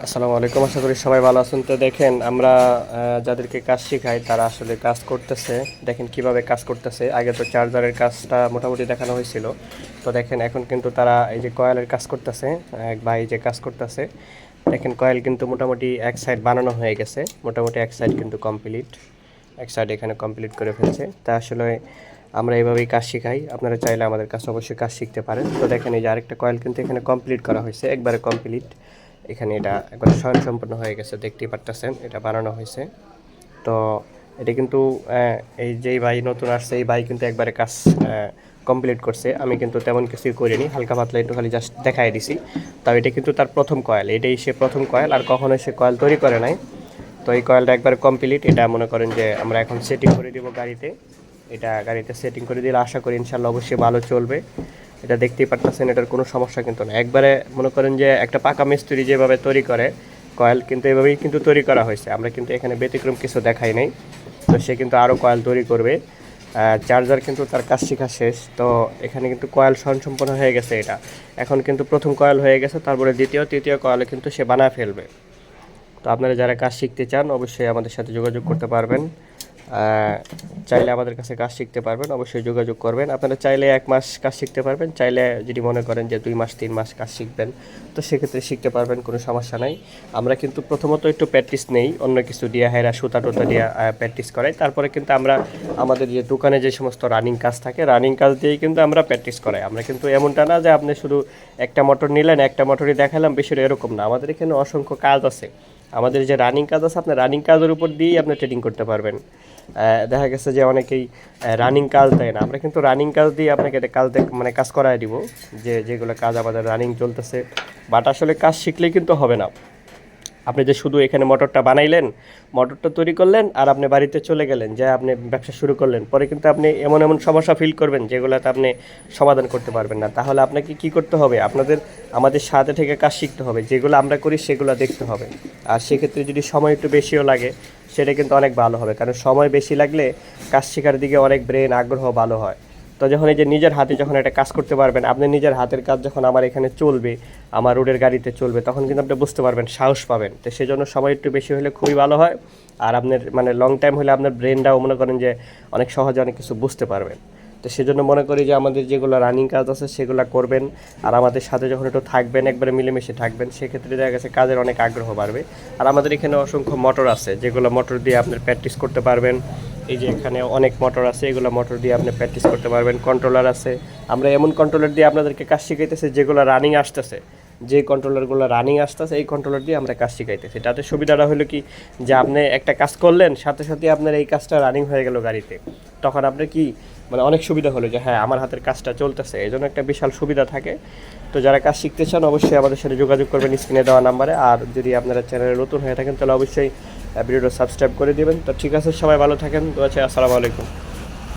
আসসালামু আলাইকুম। আশা করি সবাই ভালো আছেন। তো দেখেন আমরা যাদেরকে কাজ শেখাই তারা আসলে কাজ করতেছে। দেখেন কিভাবে কাজ করতেছে। আগে তো চার্জারের কাজটা মোটামুটি দেখানো হয়েছিল। তো দেখেন এখন কিন্তু তারা এই যে কয়েলের কাজ করতেছে। এক ভাই যে কাজ করতেছে, দেখেন কয়েল কিন্তু মোটামুটি এক সাইড বানানো হয়ে গেছে। মোটামুটি এক সাইড কিন্তু কমপ্লিট, এক সাইড এখানে কমপ্লিট করে ফেলছে। তা আসলে আমরা এইভাবেই কাজ শেখাই। আপনারা চাইলে আমাদের কাছে অবশ্যই কাজ শিখতে পারেন। তো দেখেন এই যে আরেকটা কয়েল কিন্তু এখানে কমপ্লিট করা হয়েছে, একবারে কমপ্লিট। এখানে এটা একবারে স্বয়ংসম্পূর্ণ হয়ে গেছে, দেখতেই পারতেছেন এটা বানানো হয়েছে। তো এটা কিন্তু এই যেই ভাই নতুন আসছে এই ভাই কিন্তু একবারে কাজ কমপ্লিট করছে। আমি কিন্তু তেমন কিছুই করিনি, হালকা পাতলা একটু খালি জাস্ট দেখাই দিছি। তাও এটা কিন্তু তার প্রথম কয়েল, এটাই সে প্রথম কয়েল, আর কখনোই সে কয়েল তৈরি করে নাই। তো এই কয়েলটা একবার কমপ্লিট। এটা মনে করেন যে আমরা এখন সেটিং করে দিব গাড়িতে। এটা গাড়িতে সেটিং করে দিলে আশা করি ইনশাল্লাহ অবশ্যই ভালো চলবে। এটা দেখতেই পারতেছেন, এটার কোনো সমস্যা কিন্তু না। একবারে মনে করেন যে একটা পাকা মিস্ত্রি যেভাবে তৈরি করে কয়েল, কিন্তু এভাবেই কিন্তু তৈরি করা হয়েছে। আমরা কিন্তু এখানে ব্যতিক্রম কিছু দেখাই নাই। তো সে কিন্তু আরও কয়েল তৈরি করবে। চার্জার কিন্তু তার কাজ শেখা শেষ। তো এখানে কিন্তু কয়েল স্বয়ংসম্পূর্ণ হয়ে গেছে। এটা এখন কিন্তু প্রথম কয়েল হয়ে গেছে, তারপরে দ্বিতীয় তৃতীয় কয়েলে কিন্তু সে বানায় ফেলবে। তো আপনারা যারা কাজ শিখতে চান অবশ্যই আমাদের সাথে যোগাযোগ করতে পারবেন। চাইলে আমাদের কাছে কাজ শিখতে পারবেন, অবশ্যই যোগাযোগ করবেন। আপনারা চাইলে 1 মাস কাজ শিখতে পারবেন, চাইলে যদি মনে করেন যে 2 মাস 3 মাস কাজ শিখবেন তো সেক্ষেত্রে শিখতে পারবেন, কোনো সমস্যা নাই। আমরা কিন্তু প্রথমত একটু প্র্যাকটিস নেই, অন্য কিছু দিয়ে হেরা সুতা টুতা দিয়ে প্র্যাকটিস করাই। তারপরে কিন্তু আমরা আমাদের যে দোকানে যে সমস্ত রানিং কাজ থাকে, রানিং কাজ দিয়েই কিন্তু আমরা প্র্যাকটিস করাই। আমরা কিন্তু এমনটা না যে আপনি শুধু একটা মোটর নিলেন, একটা মোটরই দেখালাম, বিষয়টা এরকম না। আমাদের এখানে অসংখ্য কাজ আছে। আমাদের যে রানিং কাজ আছে, আপনি রানিং কাজের উপর দিয়েই আপনি ট্রেডিং করতে পারবেন। দেখা গেছে যে অনেকেই রানিং কাজ দেয় না, আমরা কিন্তু রানিং কাজ দিয়ে আপনাকে কাজ মানে কাজ করায় দিব, যেগুলো কাজ আমাদের রানিং চলতেছে। বাট আসলে কাজ শিখলেই কিন্তু হবে না। আপনি যে শুধু এখানে মোটরটা বানাইলেন, মোটরটা তৈরি করলেন, আর আপনি বাড়িতে চলে গেলেন, যে আপনি ব্যবসা শুরু করলেন, পরে কিন্তু আপনি এমন এমন সমস্যা ফিল করবেন যেগুলোতে আপনি সমাধান করতে পারবেন না। তাহলে আপনাকে কি করতে হবে? আমাদের সাথে থেকে কাজ শিখতে হবে, যেগুলো আমরা করি সেগুলো দেখতে হবে। আর সেক্ষেত্রে যদি সময় একটু বেশিও লাগে সেটা কিন্তু অনেক ভালো হবে, কারণ সময় বেশি লাগলে কাজ শেখার দিকে অনেক ব্রেন আগ্রহ ভালো হয়। তো যখন এই যে নিজের হাতে যখন একটা কাজ করতে পারবেন, আপনি নিজের হাতের কাজ যখন আমার এখানে চলবে, আমার রোডের গাড়িতে চলবে, তখন কিন্তু আপনি বুঝতে পারবেন, সাহস পাবেন। তো সেজন্য সময় একটু বেশি হলে খুবই ভালো হয়। আর আপনার মানে লং টাইম হলে আপনার ব্রেনটাও মনে করেন যে অনেক সহজে অনেক কিছু বুঝতে পারবেন। তো সেজন্য মনে করি যে আমাদের যেগুলো রানিং কাজ আছে সেগুলো করবেন, আর আমাদের সাথে যখন একটু থাকবেন, একবারে মিলেমিশে থাকবেন, সেক্ষেত্রে দেখা গেছে কাজের অনেক আগ্রহ বাড়বে। আর আমাদের এখানে অসংখ্য মোটর আছে, যেগুলো মোটর দিয়ে আপনার প্র্যাকটিস করতে পারবেন। এই যে এখানে অনেক মোটর আছে, এগুলো মোটর দিয়ে আপনি প্র্যাকটিস করতে পারবেন। কন্ট্রোলার আছে, আমরা এমন কন্ট্রোলার দিয়ে আপনাদেরকে কাজ শিখাইতেছি যেগুলো রানিং আসতেছে। যে কন্ট্রোলারগুলো রানিং আসতেছে এই কন্ট্রোলার দিয়ে আমরা কাজ শিখাইতেছি। তাতে সুবিধাটা হলো কি, যে আপনি একটা কাজ করলেন, সাথে সাথে আপনার এই কাজটা রানিং হয়ে গেল গাড়িতে, তখন আপনার কি মানে অনেক সুবিধা হলো যে হ্যাঁ আমার হাতের কাজটা চলতেছে, এই জন্য একটা বিশাল সুবিধা থাকে। তো যারা কাজ শিখতে চান অবশ্যই আমাদের সাথে যোগাযোগ করবেন স্ক্রিনে দেওয়া নাম্বারে। আর যদি আপনারা চ্যানেলে নতুন হয়ে থাকেন তাহলে অবশ্যই ভিডিওটা সাবস্ক্রাইব করে দেবেন। তো ঠিক আছে, সবাই ভালো থাকেন। তো আছে, আসসালামু আলাইকুম।